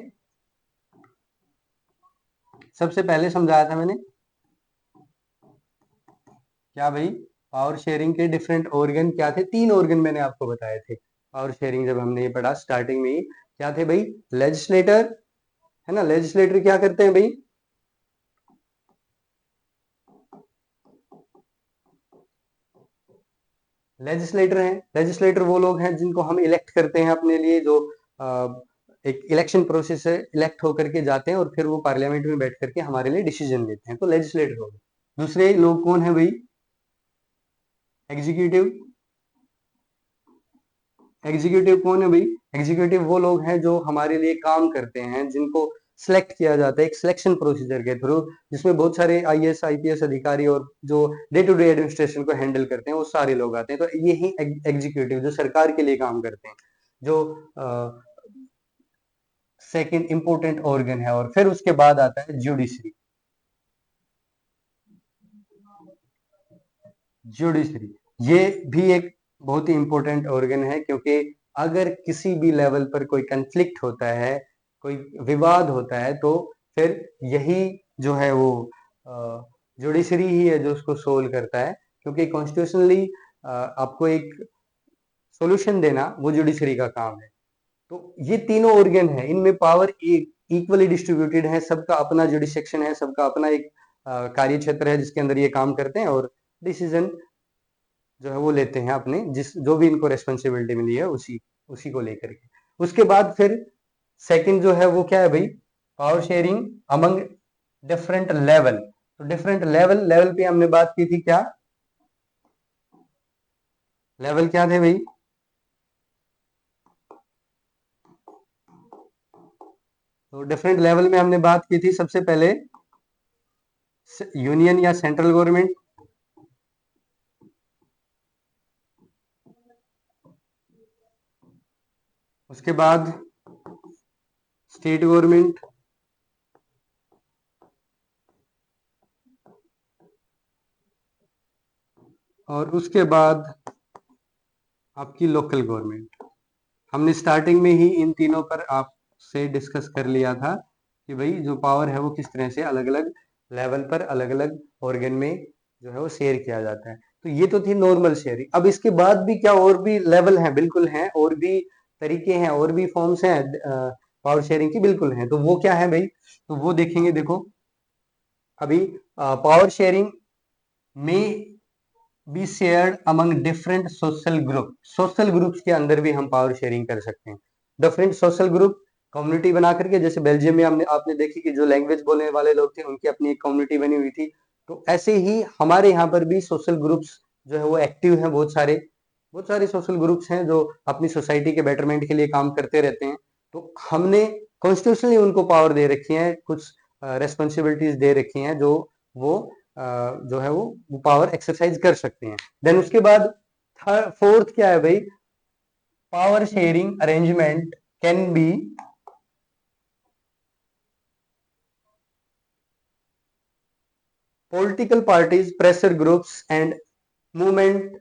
सबसे पहले समझाया था मैंने क्या भाई? पावर शेयरिंग के डिफरेंट ऑर्गन क्या थे? 3 ऑर्गन मैंने आपको बताए थे पावर शेयरिंग जब हमने ये पढ़ा स्टार्टिंग में ही। क्या थे भाई? लेजिस्लेटर, है ना? लेजिस्लेटर क्या करते हैं भाई? लेजिस्लेटर हैं। लेजिस्लेटर वो लोग हैं जिनको हम इलेक्ट करते हैं अपने लिए, जो एक इलेक्शन प्रोसेस है, इलेक्ट होकर के जाते हैं और फिर वो पार्लियामेंट में बैठ करके हमारे लिए डिसीजन लेते हैं, तो लेजिस्लेटर हो गए। दूसरे लोग कौन है भाई? एग्जीक्यूटिव। एग्जीक्यूटिव कौन है भाई? एग्जीक्यूटिव वो लोग हैं जो हमारे लिए काम करते हैं, जिनको सिलेक्ट किया जाता है एक सिलेक्शन प्रोसीजर के थ्रू, जिसमें बहुत सारे आईएएस आईपीएस अधिकारी और जो डे टू डे एडमिनिस्ट्रेशन को हैंडल करते हैं वो सारे लोग आते हैं। तो ये ही एग्जीक्यूटिव जो सरकार के लिए काम करते हैं, जो सेकंड इंपॉर्टेंट ऑर्गन है। और फिर उसके बाद आता है जुडिशरी। जुडिशरी ये भी एक बहुत ही इंपॉर्टेंट ऑर्गन है, क्योंकि अगर किसी भी लेवल पर कोई कंफ्लिक्ट होता है, कोई विवाद होता है, तो फिर यही जो है वो जुडिशरी ही है जो उसको सोल्व करता है। क्योंकि कॉन्स्टिट्यूशनली आपको एक सॉल्यूशन देना वो जुडिशरी का काम है। तो ये तीनों ऑर्गन है, इनमें पावर इक्वली डिस्ट्रीब्यूटेड है, सबका अपना जुडिसेक्शन है, सबका अपना एक कार्य क्षेत्र है जिसके अंदर ये काम करते हैं और डिसीजन जो है वो लेते हैं अपने, जिस जो भी इनको रेस्पॉन्सिबिलिटी मिली है उसी उसी को लेकर के। उसके बाद फिर सेकंड जो है वो क्या है भाई? Power sharing among different level. तो डिफरेंट लेवल, लेवल पे हमने बात की थी क्या? लेवल क्या थे भाई? तो डिफरेंट लेवल में हमने बात की थी सबसे पहले यूनियन या सेंट्रल गवर्नमेंट, उसके बाद स्टेट गवर्नमेंट, और उसके बाद आपकी लोकल गवर्नमेंट। हमने स्टार्टिंग में ही इन तीनों पर आपसे डिस्कस कर लिया था कि भाई जो पावर है वो किस तरह से अलग अलग लेवल पर अलग अलग ऑर्गन में जो है वो शेयर किया जाता है। तो ये तो थी नॉर्मल शेयरिंग। अब इसके बाद भी क्या और भी लेवल हैं? बिल्कुल हैं, और भी तरीके हैं, और भी फॉर्म्स हैं पावर शेयरिंग की, बिल्कुल हैं। तो वो क्या है भाई? तो वो देखेंगे। देखो अभी पावर शेयरिंग में be shared among different social group. Social groups के अंदर भी हम पावर शेयरिंग कर सकते हैं। डिफरेंट सोशल ग्रुप कम्युनिटी बना करके, जैसे बेल्जियम में हमने आपने देखी कि जो लैंग्वेज बोलने वाले लोग थे उनकी अपनी एक कम्युनिटी बनी हुई थी। तो ऐसे ही हमारे यहाँ पर भी सोशल ग्रुप्स जो है वो एक्टिव हैं, बहुत सारे सोशल ग्रुप्स हैं जो अपनी सोसाइटी के बेटरमेंट के लिए काम करते रहते हैं। तो हमने कॉन्स्टिट्यूशनली उनको पावर दे रखी है, कुछ रेस्पॉन्सिबिलिटीज दे रखी हैं जो वो जो है वो पावर एक्सरसाइज कर सकते हैं। देन उसके बाद फोर्थ क्या है भाई, power sharing arrangement can be political parties, pressure groups and movement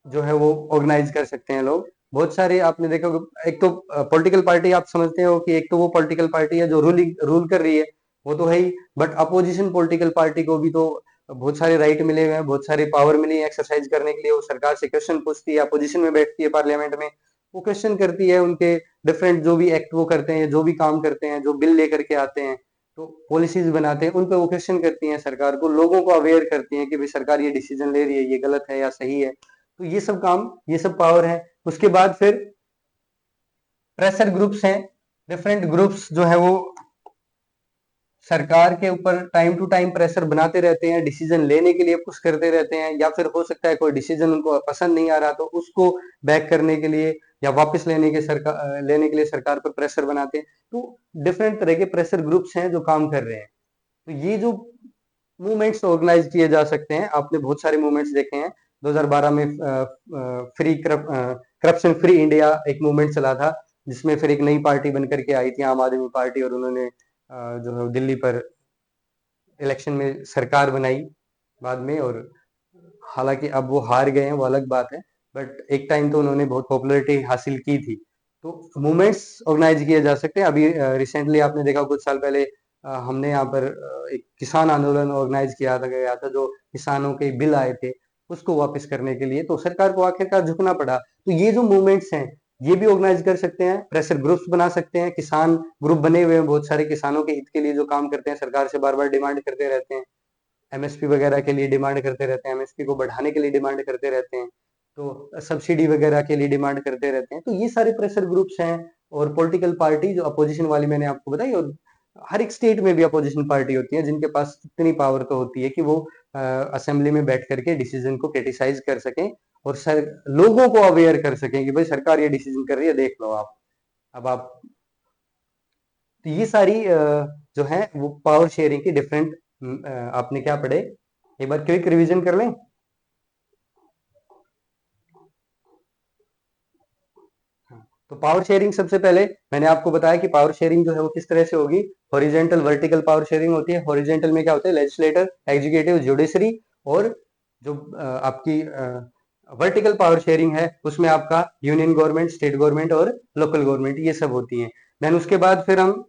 जो है वो ऑर्गेनाइज कर सकते हैं लोग। बहुत सारे आपने देखा होगा, एक तो पॉलिटिकल पार्टी आप समझते हो कि एक तो वो पॉलिटिकल पार्टी है जो रूल कर रही है, वो तो है ही, बट अपोजिशन पॉलिटिकल पार्टी को भी तो बहुत सारे राइट मिले हुए हैं, बहुत सारी पावर मिली है एक्सरसाइज करने के लिए। वो सरकार से क्वेश्चन पूछती है, अपोजिशन में बैठती है पार्लियामेंट में, वो क्वेश्चन करती है उनके डिफरेंट जो भी एक्ट वो करते हैं, जो भी काम करते हैं, जो बिल लेकर के आते हैं, तो पॉलिसीज बनाते हैं, उन पर वो क्वेश्चन करती हैं सरकार को, लोगों को अवेयर करती हैं कि भाई सरकार ये डिसीजन ले रही है, ये गलत है या सही है। तो ये सब काम, ये सब पावर है। उसके बाद फिर प्रेशर ग्रुप्स हैं, डिफरेंट ग्रुप्स जो है वो सरकार के ऊपर टाइम टू टाइम प्रेशर बनाते रहते हैं, डिसीजन लेने के लिए पुश करते रहते हैं, या फिर हो सकता है कोई डिसीजन उनको पसंद नहीं आ रहा तो उसको बैक करने के लिए या वापस लेने के लिए सरकार पर प्रेशर बनाते हैं। तो डिफरेंट तरह के प्रेशर ग्रुप्स हैं जो काम कर रहे हैं। तो ये जो मूवमेंट्स ऑर्गेनाइज किए जा सकते हैं, आपने बहुत सारे मूवमेंट्स देखे हैं। 2012 में करप्शन फ्री इंडिया एक मूवमेंट चला था, जिसमें फिर एक नई पार्टी बनकर के आई थी, आम आदमी पार्टी, और उन्होंने जो है दिल्ली पर इलेक्शन में सरकार बनाई बाद में। और हालांकि अब वो हार गए हैं, वो अलग बात है, बट एक टाइम तो उन्होंने बहुत पॉपुलैरिटी हासिल की थी। तो मूवमेंट्स ऑर्गेनाइज किए जा सकते हैं। अभी रिसेंटली आपने देखा, कुछ साल पहले हमने यहाँ पर एक किसान आंदोलन ऑर्गेनाइज किया था गया था, जो किसानों के बिल आए थे उसको वापस करने के लिए, तो सरकार को आखिरकार झुकना पड़ा। तो ये जो मूवमेंट्स हैं, ये भी ऑर्गेनाइज कर सकते हैं, प्रेशर ग्रुप्स बना सकते हैं, किसान ग्रुप बने हुए हैं बहुत सारे, किसानों के हित के लिए जो काम करते हैं, सरकार से बार बार डिमांड करते रहते हैं, एमएसपी वगैरह के लिए डिमांड करते रहते हैं, एमएसपी को बढ़ाने के लिए डिमांड करते रहते हैं, तो सब्सिडी वगैरह के लिए डिमांड करते रहते हैं। तो ये सारे प्रेशर ग्रुप्स हैं। और पॉलिटिकल पार्टी जो अपोजिशन वाली मैंने आपको बताई, और हर एक स्टेट में भी अपोजिशन पार्टी होती है जिनके पास इतनी पावर तो होती है कि वो असेंबली में बैठ करके डिसीजन को क्रिटिसाइज कर सकें, और लोगों को अवेयर कर सकें कि भाई सरकार ये डिसीजन कर रही है, देख लो आप। अब आप, तो ये सारी जो है वो पावर शेयरिंग की डिफरेंट, आपने क्या पढ़े, एक बार क्विक रिवीजन कर लें। हाँ, तो पावर शेयरिंग सबसे पहले मैंने आपको बताया कि पावर शेयरिंग जो है वो किस तरह से होगी। हॉरिजेंटल वर्टिकल पावर शेयरिंग होती है। हॉरिजेंटल में क्या होता है, लेजिस्लेटर, एग्जीक्यूटिव, जुडिशरी। और जो आपकी वर्टिकल पावर शेयरिंग है, उसमें आपका यूनियन गवर्नमेंट, स्टेट गवर्नमेंट और लोकल गवर्नमेंट, ये सब होती हैं। देन उसके बाद फिर हम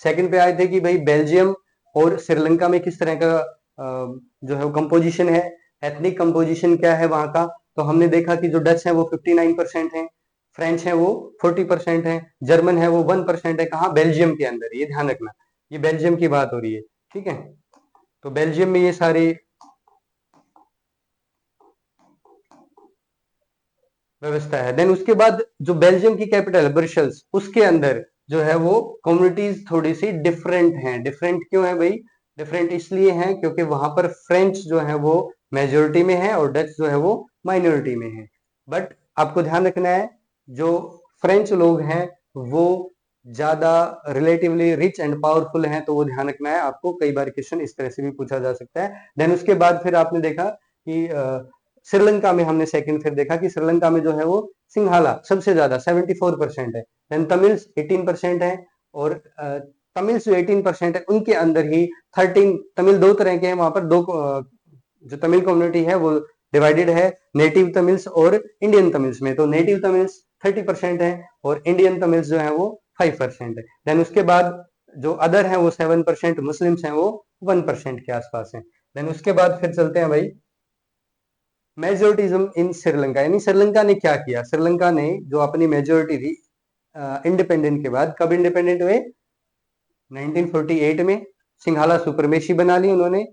सेकंड पे आए थे कि भाई बेल्जियम और श्रीलंका में किस तरह का जो है वो कंपोजिशन है, एथनिक कंपोजिशन क्या है वहां का। तो हमने देखा कि जो डच है वो 59% है, फ्रेंच है वो 40% है, जर्मन है वो 1% है। कहाँ, बेल्जियम के अंदर, ये ध्यान रखना, ये बेल्जियम की बात हो रही है, ठीक है। तो बेल्जियम में ये सारी व्यवस्था है। देन उसके बाद जो बेल्जियम की कैपिटल है ब्रसेल्स, उसके अंदर जो है वो कम्युनिटीज थोड़ी सी डिफरेंट हैं। डिफरेंट क्यों है भाई, डिफरेंट इसलिए हैं क्योंकि वहां पर फ्रेंच जो है वो मेजोरिटी में है और डच जो है वो माइनॉरिटी में है। बट आपको ध्यान रखना है, जो फ्रेंच लोग हैं वो ज्यादा रिलेटिवली रिच एंड पावरफुल हैं, तो वो ध्यान रखना है आपको, कई बार क्वेश्चन इस तरह से भी पूछा जा सकता है। देन उसके बाद फिर आपने देखा कि श्रीलंका में हमने सेकंड फिर देखा कि श्रीलंका में जो है वो सिंघाला सबसे ज्यादा 74% है। देन तमिल्स 18% है। और तमिल्स जो 18% है उनके अंदर ही 13 तमिल दो तरह के हैं वहां पर, दो जो तमिल कम्युनिटी है वो डिवाइडेड है, नेटिव तमिल्स और इंडियन तमिल्स में। तो नेटिव तमिल्स 30% है और इंडियन तमिल्स जो है वो 5% है। देन उसके बाद जो अदर है वो 7%, मुस्लिम्स हैं वो 1% के आसपास है। देन उसके बाद फिर चलते हैं भाई मेजोरिटिज्म इन श्रीलंका, यानी श्रीलंका ने क्या किया। श्रीलंका ने जो अपनी मेजोरिटी थी इंडिपेंडेंट के बाद, कब इंडिपेंडेंट हुए, 1948 में सिंघाला सुपरमेशी बना ली उन्होंने।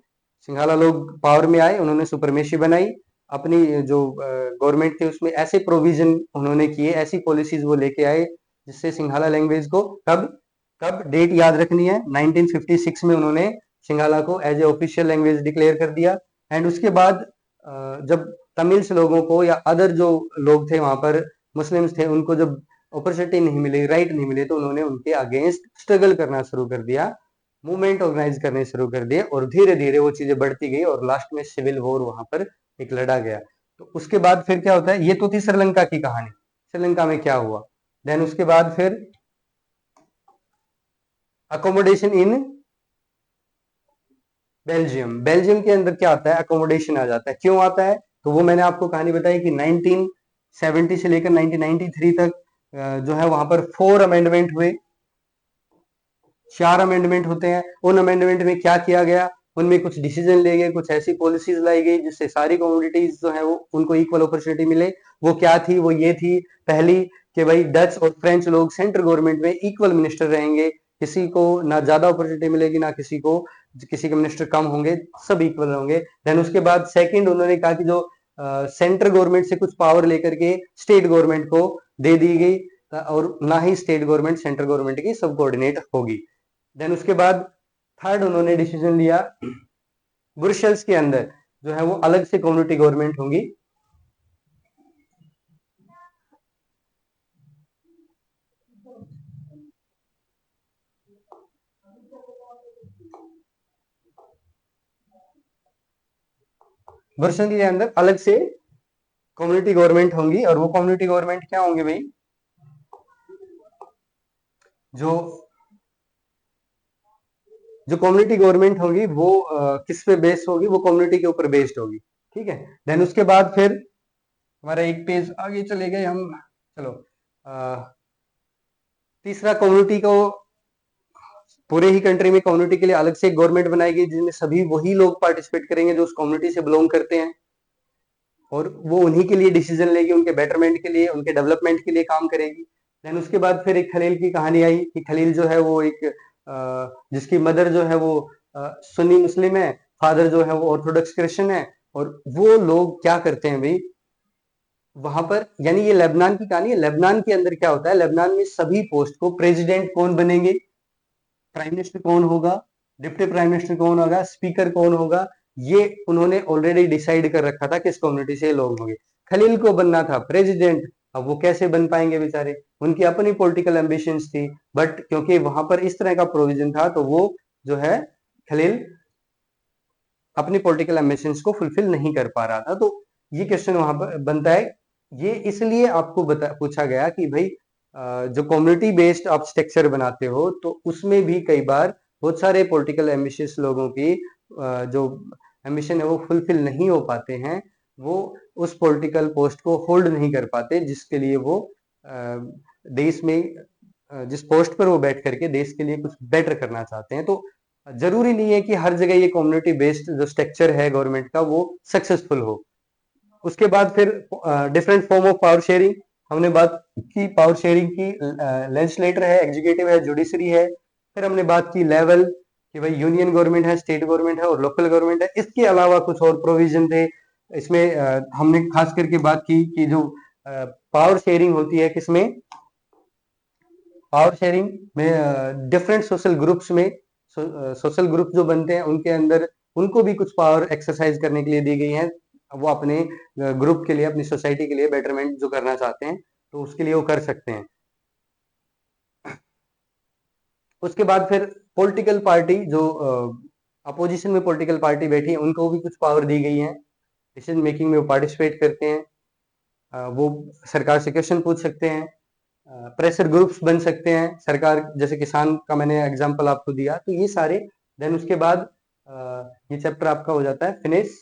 सिंघाला लोग पावर में आए, उन्होंने सुपरमेशी बनाई। अपनी जो गवर्नमेंट थी उसमें ऐसे प्रोविजन उन्होंने किए, ऐसी पॉलिसीज वो लेके आए जिससे सिंघाला लैंग्वेज को, कब कब डेट याद रखनी है, 1956 में उन्होंने सिंघाला को as a official language declare कर दिया। एंड उसके बाद जब तमिल्स लोगों को या अदर जो लोग थे वहां पर, मुस्लिम्स थे, उनको जब अपॉर्चुनिटी नहीं मिली, राइट नहीं मिले, तो उन्होंने उनके अगेंस्ट स्ट्रगल करना शुरू कर दिया, मूवमेंट ऑर्गेनाइज करने शुरू कर दिए, और धीरे धीरे वो चीजें बढ़ती गई और लास्ट में सिविल वॉर वहां पर एक लड़ा गया। तो उसके बाद फिर क्या होता है, ये तो थी श्रीलंका की कहानी, श्रीलंका में क्या हुआ। देन उसके बाद फिर अकोमोडेशन इन बेल्जियम, बेल्जियम के अंदर क्या आता है, अकोमोडेशन आ जाता है। क्यों आता है, तो वो मैंने आपको कहानी बताई कि 1970 से लेकर 1993 तक जो है वहां पर 4 अमेंडमेंट हुए, 4 अमेंडमेंट होते हैं। उन अमेंडमेंट में क्या किया गया, उनमें कुछ डिसीजन ले गए, कुछ ऐसी पॉलिसीज लाई गई जिससे सारी कम्युनिटीज जो है वो उनको इक्वल अपॉर्चुनिटी मिले। वो क्या थी, वो ये थी पहली कि भाई डच और फ्रेंच लोग सेंट्रल गवर्नमेंट में इक्वल मिनिस्टर रहेंगे, किसी को ना ज्यादा अपॉर्चुनिटी मिलेगी ना किसी के मिनिस्टर कम होंगे, सब इक्वल होंगे। देन उसके बाद सेकंड उन्होंने कहा कि जो सेंट्रल गवर्नमेंट से कुछ पावर लेकर के स्टेट गवर्नमेंट को दे दी गई, और ना ही स्टेट गवर्नमेंट सेंट्रल गवर्नमेंट की सब कोऑर्डिनेट होगी। देन उसके बाद थर्ड उन्होंने डिसीजन लिया, ब्रुसेल्स के अंदर जो है वो अलग से कम्युनिटी गवर्नमेंट होंगी। ब्रुसेल्स के अंदर अलग से कम्युनिटी गवर्नमेंट होंगी, और वो कम्युनिटी गवर्नमेंट क्या होंगे भाई, जो जो कम्युनिटी गवर्नमेंट होगी वो किस पे बेस्ड होगी, वो कम्युनिटी के ऊपर बेस्ड होगी। ठीक है। देन उसके बाद फिर हमारा एक पेज आगे चले गए हम। चलो, तीसरा, कम्युनिटी को पूरे ही कंट्री में कम्युनिटी के लिए अलग से एक गवर्नमेंट बनाई गई, जिसमें सभी वही लोग पार्टिसिपेट करेंगे जो उस कम्युनिटी से बिलोंग करते हैं, और वो उन्हीं के लिए डिसीजन लेगी, उनके बेटरमेंट के लिए, उनके डेवलपमेंट के लिए काम करेगी। देन उसके बाद फिर एक खलील की कहानी आई कि खलील जो है वो एक जिसकी मदर जो है वो सुन्नी मुस्लिम है, फादर जो है वो ऑर्थोडॉक्स क्रिश्चियन है, और वो लोग क्या करते हैं भाई वहां पर, यानी ये लेबनान की कहानी है। लेबनान के अंदर क्या होता है, लेबनान में सभी पोस्ट को प्रेसिडेंट कौन बनेंगे, प्राइम मिनिस्टर कौन होगा, डिप्टी प्राइम मिनिस्टर कौन होगा, स्पीकर कौन होगा, ये उन्होंने ऑलरेडी डिसाइड कर रखा था किस कम्युनिटी से लोग होंगे। खलील को बनना था प्रेसिडेंट, अब वो कैसे बन पाएंगे बेचारे, उनकी अपनी पॉलिटिकल एम्बिशंस थी, बट क्योंकि वहां पर इस तरह का प्रोविजन था तो वो जो है खलील अपनी पॉलिटिकल एम्बिशंस को फुलफिल नहीं कर पा रहा था। तो ये क्वेश्चन वहां पर बनता है। ये इसलिए आपको पूछा गया कि भाई जो कम्युनिटी बेस्ड आप स्ट्रक्चर बनाते हो तो उसमें भी कई बार बहुत सारे पॉलिटिकल एम्बिशियस लोगों की जो एम्बिशन है वो फुलफिल नहीं हो पाते हैं, वो उस पॉलिटिकल पोस्ट को होल्ड नहीं कर पाते जिसके लिए वो देश में जिस पोस्ट पर वो बैठ करके देश के लिए कुछ बेटर करना चाहते हैं। तो जरूरी नहीं है कि हर जगह ये कम्युनिटी बेस्ड जो स्ट्रक्चर है गवर्नमेंट का वो सक्सेसफुल हो। उसके बाद फिर different form of power sharing, हमने बात की पावर शेयरिंग की, लेजिस्लेटर है, एग्जीक्यूटिव है, जुडिशरी है। फिर हमने बात की लेवल कि भाई यूनियन गवर्नमेंट है, स्टेट गवर्नमेंट है और लोकल गवर्नमेंट है। इसके अलावा कुछ और प्रोविजन थे इसमें। हमने खास करके बात की कि जो पावर शेयरिंग होती है किसमें, पावर शेयरिंग में डिफरेंट सोशल ग्रुप्स में, सोशल ग्रुप जो बनते हैं उनके अंदर उनको भी कुछ पावर एक्सरसाइज करने के लिए दी गई है। वो अपने ग्रुप के लिए, अपनी सोसाइटी के लिए बेटरमेंट जो करना चाहते हैं तो उसके लिए वो कर सकते हैं। उसके बाद फिर पॉलिटिकल पार्टी जो अपोजिशन में पॉलिटिकल पार्टी बैठी है उनको भी कुछ पावर दी गई है, डिसीजन मेकिंग में वो पार्टिसिपेट करते हैं। वो सरकार से क्वेश्चन पूछ सकते हैं, प्रेशर ग्रुप्स बन सकते हैं सरकार, जैसे किसान का मैंने एग्जांपल आपको दिया। तो ये सारे, देन उसके बाद ये चैप्टर आपका हो जाता है फिनिश।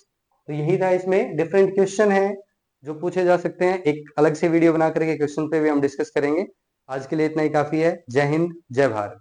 तो यही था, इसमें डिफरेंट क्वेश्चन है जो पूछे जा सकते हैं। एक अलग से वीडियो बना करके क्वेश्चन पे भी हम डिस्कस करेंगे। आज के लिए इतना ही काफी है। जय हिंद, जय भारत।